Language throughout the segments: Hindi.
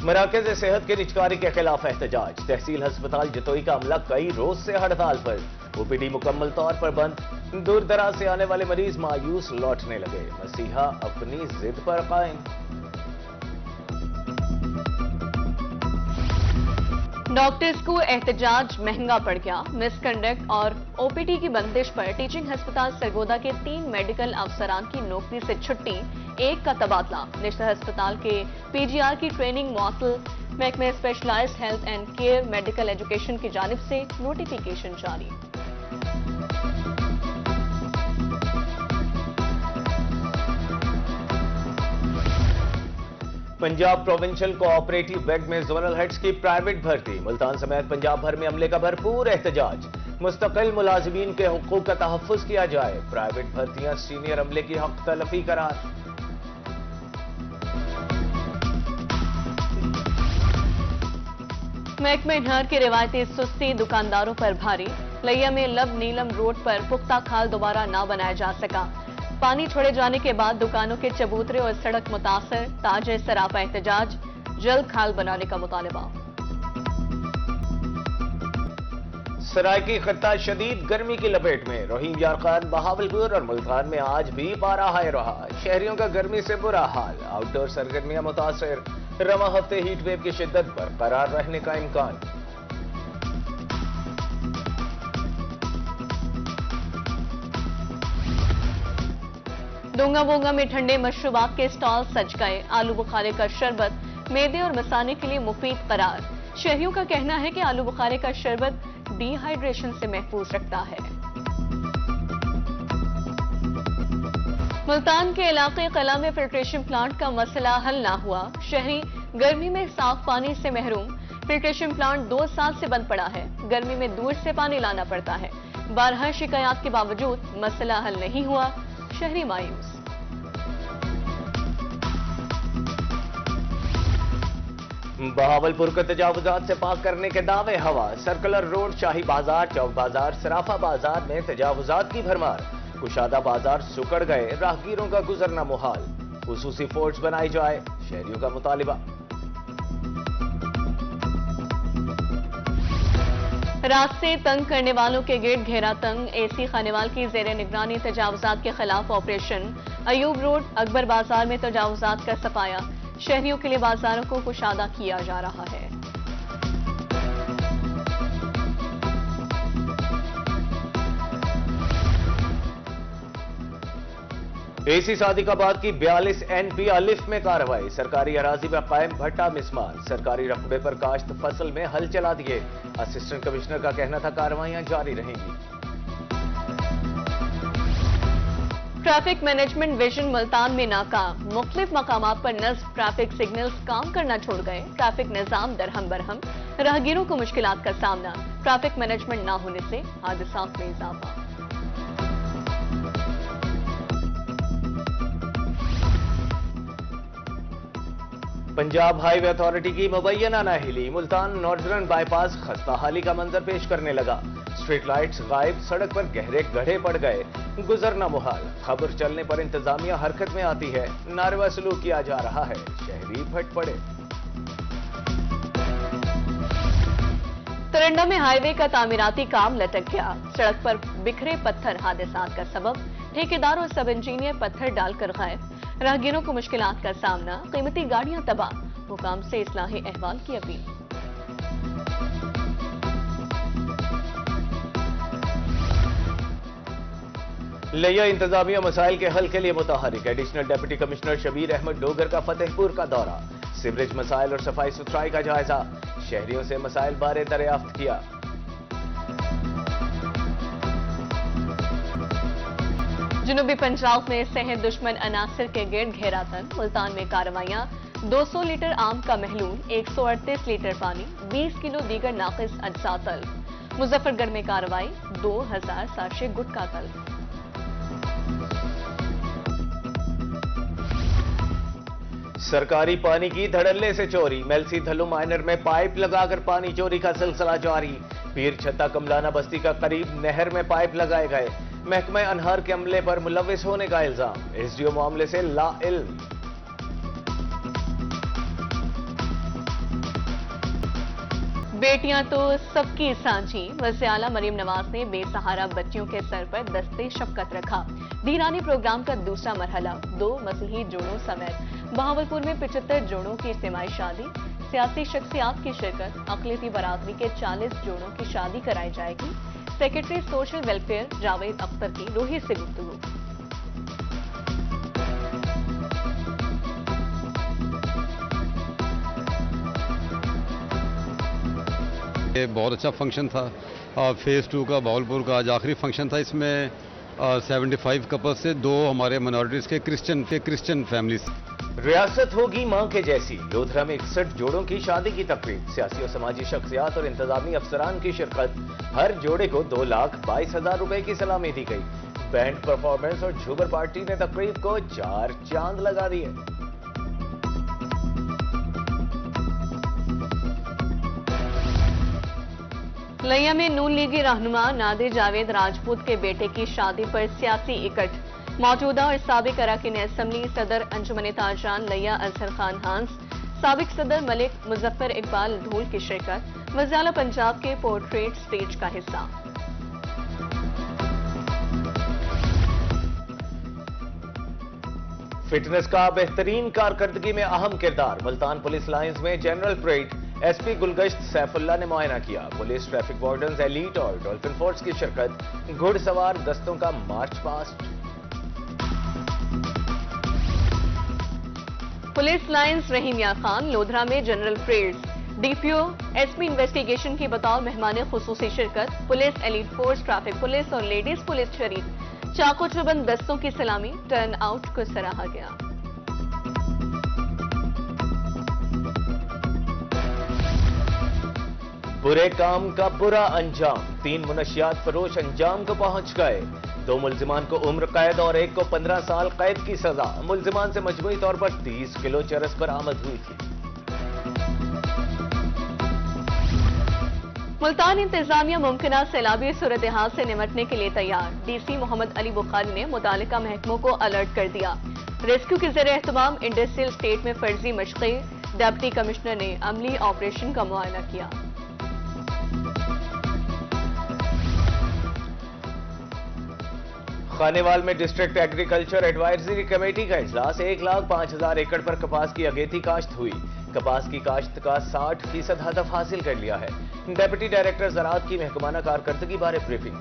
मराकज़ सेहत की निजकारी के खिलाफ एहतजाज। तहसील अस्पताल जतोई का अमला कई रोज से हड़ताल पर। ओपीडी मुकम्मल तौर पर बंद। दूर दराज से आने वाले मरीज मायूस लौटने लगे। मसीहा अपनी जिद पर कायम। डॉक्टर्स को एहतजाज महंगा पड़ गया। मिसकंडक्ट और ओपीडी की बंदिश पर टीचिंग अस्पताल सरगोदा के 3 मेडिकल अफसरान की नौकरी से छुट्टी, 1 का तबादला। निश्चित अस्पताल के पीजीआर की ट्रेनिंग मौसल। महकमे specialised health and care medical education की जानिब से नोटिफिकेशन जारी। पंजाब प्रोविंशियल कोऑपरेटिव बैंक में जोनल हेड्स की प्राइवेट भर्ती। मुल्तान समेत पंजाब भर में अमले का भरपूर एहतजाज। मुस्तकिल मुलाजिमीन के हुकूक का तहफ़्फ़ुज़ किया जाए। प्राइवेट भर्तियां सीनियर अमले की हक तलफी करार। महकमे नहर की रिवायती सुस्ती दुकानदारों पर भारी। लैया में लब नीलम रोड पर पुख्ता खाल दोबारा ना बनाया जा सका। पानी छोड़े जाने के बाद दुकानों के चबूतरे और सड़क मुतासर। ताजे सरापा एहतजाज, जल्द खाल बनाने का मुतालबा। सरायकी खत्ता शदीद गर्मी की लपेट में। रहीम यार खान, बहावलपुर और मुल्तान में आज भी पारा हाई रहा। शहरियों का गर्मी से बुरा हाल। आउटडोर सरगर्मियां मुतासर। रवा हफ्ते हीट वेव की शिद्दत बरकरार रहने का इम्कान। डोंगा बोंगा में ठंडे मशरूबात के स्टॉल सज गए। आलू बुखारे का शरबत मेदे और मसाने के लिए मुफीद करार। शहरियों का कहना है कि आलू बुखारे का शरबत डिहाइड्रेशन से महफूज रखता है। मुल्तान के इलाके कला में फिल्ट्रेशन प्लांट का मसला हल ना हुआ। शहरी गर्मी में साफ पानी से महरूम। फिल्ट्रेशन प्लांट 2 साल से बंद पड़ा है। गर्मी में दूर से पानी लाना पड़ता है। 12 शिकायत के बावजूद मसला हल नहीं हुआ। शहरी मायूस। बहावलपुर को तजावुजात से पाक करने के दावे हवा। सर्कुलर रोड, शाही बाजार, चौक बाजार, सराफा बाजार में तजावुजात की भरमार। कुशादा बाजार सुकड़ गए। राहगीरों का गुजरना मुहाल। खुसूसी फोर्स बनाई जाए, शहरियों का मुतालिबा। रात से तंग करने वालों के गेट घेरा तंग। एसी खानेवाल की जेर निगरानी तजावुजात के खिलाफ ऑपरेशन। अयूब रोड, अकबर बाजार में तजावुजात का सफाया। शहरियों के लिए बाजारों को कुशादा किया जा रहा है। एसी सादिकाबाद की 42 NP अलिफ में कार्रवाई। सरकारी अराजी में कायम भट्टा मिसमार। सरकारी रकबे पर काश्त फसल में हल चला दिए। असिस्टेंट कमिश्नर का कहना था कार्रवाइयां जारी रहेंगी। ट्रैफिक मैनेजमेंट विजन मुल्तान में नाकाम। मुख्तलिफ मकामात पर नस्ब ट्रैफिक सिग्नल्स काम करना छोड़ गए। ट्रैफिक निजाम दरहम बरहम। राहगीरों को मुश्किलात का सामना। ट्रैफिक मैनेजमेंट ना होने से हादसात में इजाफा। पंजाब हाईवे अथॉरिटी की मुबैना नाहिली। मुल्तान नॉर्दर्न बाईपास खस्ता हाली का मंजर पेश करने लगा। स्ट्रीट लाइट्स गायब, सड़क पर गहरे गड्ढे पड़ गए। गुजरना मुहाल। खबर चलने पर इंतजामिया हरकत में आती है। नारवा सलूक किया जा रहा है। शहरी फट पड़े। तरंडा में हाईवे का तामीराती काम लटक गया। सड़क पर बिखरे पत्थर हादसात का सबब। ठेकेदार और सब इंजीनियर पत्थर डालकर गायब। राहगीरों को मुश्किलात का सामना। कीमती गाड़ियां तबाह। हुकाम से इस्लाही अहवाल की अपील। लिया इंतजामिया मसाइल के हल के लिए मुतहरिक। Additional deputy commissioner Shabbir Ahmed Dogar का फतेहपुर का दौरा। सीवरेज मसाइल और सफाई सुथराई का जायजा। शहरियों से मसाइल बारे दरियाफ्त किया। जनूबी पंजाब में सेहत दुश्मन अनासिर के गिर्द घेरा तंग। मुल्तान में कार्रवाइयां। 200 लीटर आम का महलूल, 138 लीटर पानी, 20 किलो दीगर नाकिस अज्जा तल्फ। मुजफ्फरगढ़ में कार्रवाई। 2000 साशे गुटखा तल्फ। सरकारी पानी की धड़ल्ले से चोरी। मेलसी धल्लू माइनर में पाइप लगाकर पानी चोरी का सिलसिला जारी। पीर छत्ता कमलाना बस्ती का करीब नहर में पाइप लगाए गए। महकमा अनहार के अमले पर मुलविस होने का इल्जाम। एसडीओ मामले से लाइल्म। बेटियां तो सबकी सांझी। वज़ीर आला मरीम नवाज ने बेसहारा बच्चियों के सर पर दस्ते शफकत रखा। दीनानी प्रोग्राम का दूसरा मरहला 2 मसीही जोड़ों समेत बहावलपुर में 75 जोड़ों की इज्तिमाई शादी, सियासी शख्सियात की शिरकत, अक़लियती बरादरी के 40 जोड़ों की शादी कराई जाएगी। Secretary social welfare Javed Akhtar की रोही से गुफ्तगू। ये बहुत अच्छा फंक्शन था। फेज़ 2 का बहावलपुर का आज आखिरी फंक्शन था। इसमें 75 कपल्स से 2 हमारे माइनॉरिटीज़ के क्रिश्चियन फैमिलीज। रियासत होगी मां के जैसी, लोधरा में 61 जोड़ों की शादी की तकरीब, सियासी और समाजी शख्सियात और इंतजामी अफसरान की शिरकत। हर जोड़े को 2,22,000 रुपए की सलामी दी गई। बैंड परफॉर्मेंस और झूमर पार्टी ने तकरीब को 4 चांद लगा दिए। लिया में नून लीगी रहनुमा नादिर जावेद राजपूत के बेटे की शादी पर सियासी इकट्ठ। मौजूदा और साबिक अरकान असम्बली सदर अंजुमन ताजरान लिया अजहर खान हांस, साबिक सदर मलिक मुजफ्फर इकबाल धूल की शिरकत। वज़ीर आला पंजाब के पोर्ट्रेट स्टेज का हिस्सा। फिटनेस का बेहतरीन कारकर्दगी में अहम किरदार। मुल्तान पुलिस लाइंस में general parade SP Gulgasht Saifullah ने मुआयना किया। पुलिस, ट्रैफिक वार्डन्स, एलीट और डॉल्फिन फोर्स की शिरकत। घुड़सवार दस्तों का मार्च पास्ट। पुलिस लाइंस रहीम यार खान लोधरा में general parades, DPO SP investigation की बतौर मेहमान खुसूसी शिरकत। Police, elite force, traffic police और लेडीज पुलिस शरीक। चाको चुबंद दस्तों की सलामी। टर्न आउट को सराहा गया। बुरे काम का बुरा अंजाम, 3 मुनशियात फरोश अंजाम को पहुंच गए। 2 मुल्जिमान को उम्र कैद और 1 को 15 साल कैद की सजा। मुल्जिमान से मजमूई तौर पर 30 किलो चरस बरामद हुई थी। मुल्तान इंतजामिया मुमकिना सैलाबी सूरत हाल से निमटने के लिए तैयार। डीसी मोहम्मद अली बुखारी ने मुतालिका महकमों को अलर्ट कर दिया। रेस्क्यू के ज़रिए एहतमाम इंडस्ट्रियल स्टेट में फर्जी मशक़ें। डिप्टी कमिश्नर ने अमली ऑपरेशन का मुआयना किया। खानेवाल में डिस्ट्रिक्ट एग्रीकल्चर एडवाइजरी कमेटी का इजलास। 1,05,000 एकड़ पर कपास की अगेती काश्त हुई। कपास की काश्त का 60% हदफ हासिल कर लिया है। डेप्यूटी डायरेक्टर ज़राअत की महकमाना कारकर्दगी बारे ब्रीफिंग।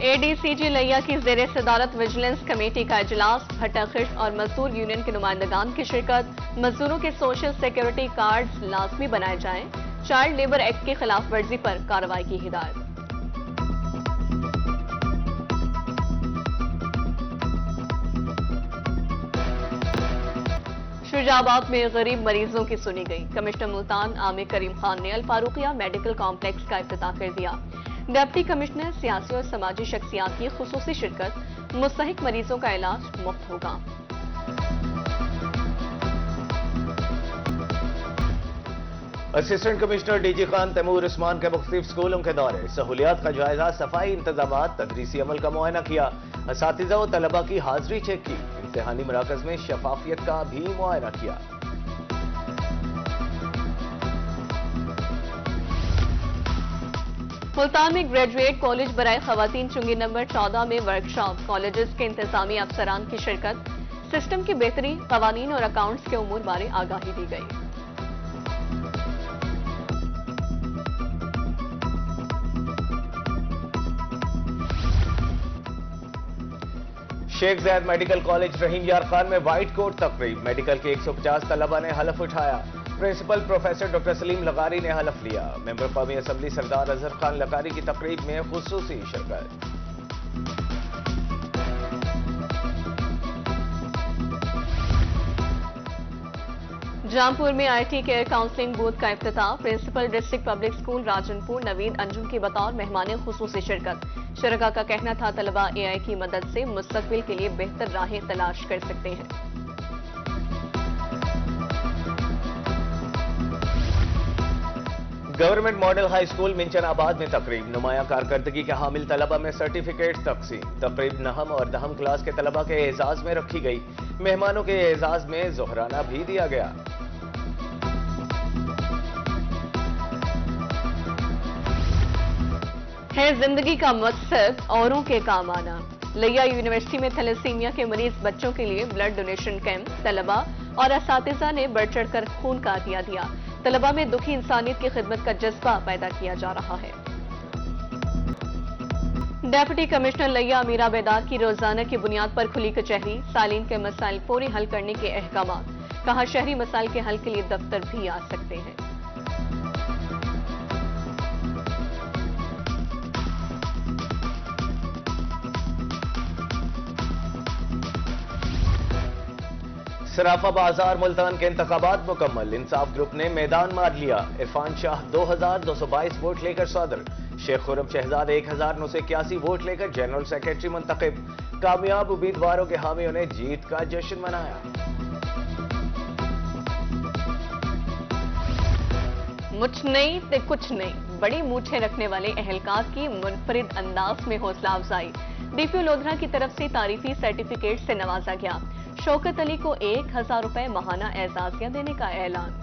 एडीसीजी लिया की ज़ेरे सदारत विजिलेंस कमेटी का इजलास। भट्टा खिश्त और मजदूर यूनियन के नुमाइंदगान की शिरकत। मजदूरों के सोशल सिक्योरिटी कार्ड लाजमी बनाए जाएं। चाइल्ड लेबर एक्ट की खिलाफ वर्जी पर कार्रवाई की हिदायत। शुजाबाद में गरीब मरीजों की सुनी गई। कमिश्नर मुल्तान आमिर करीम खान ने अल फारूकिया मेडिकल कॉम्प्लेक्स का इफ्तिताह कर दिया। डिप्टी कमिश्नर, सियासी और समाजी शख्सियात की खुसूसी शिरकत। मुस्तहिक मरीजों का इलाज मुफ्त होगा। Assistant commissioner DG Khan Taimur Usman के मुख्तलिफ स्कूलों के दौरे। सहूलियात का जायजा, सफाई इंतजामात, तदरीसी अमल का मुआयना किया। असातिज़ा व तलबा की हाजिरी चेक की। इम्तिहानी मराकज में शफाफियत का भी मुआयना किया। मुल्तान में ग्रेजुएट कॉलेज बराए खवातीन चुंगी नंबर 14 में वर्कशॉप। कॉलेजेस के इंतजामी अफसरान की शिरकत। सिस्टम की बेहतरी, कवानीन और अकाउंट्स के उमूर बारे आगाही दी गई। शेख ज़ैद मेडिकल कॉलेज रहीम यार खान में व्हाइट कोट तकरीब। मेडिकल के 150 तलबा ने हलफ उठाया। प्रिंसिपल प्रोफेसर डॉक्टर सलीम लगारी ने हलफ लिया। मेंबर कौमी असम्बली सरदार अजहर खान लगारी की तकरीब में खुसूसी शिरकत। जामपुर में आईटी केयर काउंसलिंग बूथ का इफ्तिताह। Principal district public school Rajanpur Naveed Anjum की बतौर मेहमान खुसूसी शिरकत। शरका का कहना था तलबा एआई की मदद से मुस्तकबिल के लिए बेहतर राहें तलाश कर सकते हैं। Government model high school Minchinabad में तकरीब नुमाया कारकर्दगी के हामिल तलबा में सर्टिफिकेट तकसीम। तकरीब नहम और दहम क्लास के तलबा के एजाज में रखी गई। मेहमानों के एजाज में जोहराना भी दिया गया। है जिंदगी का मकसद औरों के काम आना। लिया यूनिवर्सिटी में थैलेसीमिया के मरीज बच्चों के लिए ब्लड डोनेशन कैंप। तलबा और असातिज़ा ने बढ़ चढ़कर खून का अतिया दिया। तलबा में दुखी इंसानियत की खिदमत का जज्बा पैदा किया जा रहा है। डेप्यूटी कमिश्नर लिया अमीरा बेदार की रोजाना की बुनियाद पर खुली कचहरी। सालीन के मसाइल फौरी हल करने के अहकाम। कहा शहरी मसाइल के हल के लिए दफ्तर भी आ सकते हैं। सराफा बाजार मुल्तान के इंतखाबात मुकम्मल। इंसाफ ग्रुप ने मैदान मार लिया। इरफान शाह 2222 वोट लेकर सदर। शेख खुरम शहजाद 1981 वोट लेकर जनरल सेक्रेटरी मुंतखब। कामयाब उम्मीदवारों के हामियों ने जीत का जश्न मनाया। मुझ नहीं ते कुछ नहीं, बड़ी मूछें रखने वाले एहलकार की मुनफरिद अंदाज में हौसला अफजाई। डीपीओ लोधरा की तरफ से तारीफी सर्टिफिकेट से नवाजा गया। शौकत अली को 1000 रुपए माहाना एजाजिया देने का ऐलान।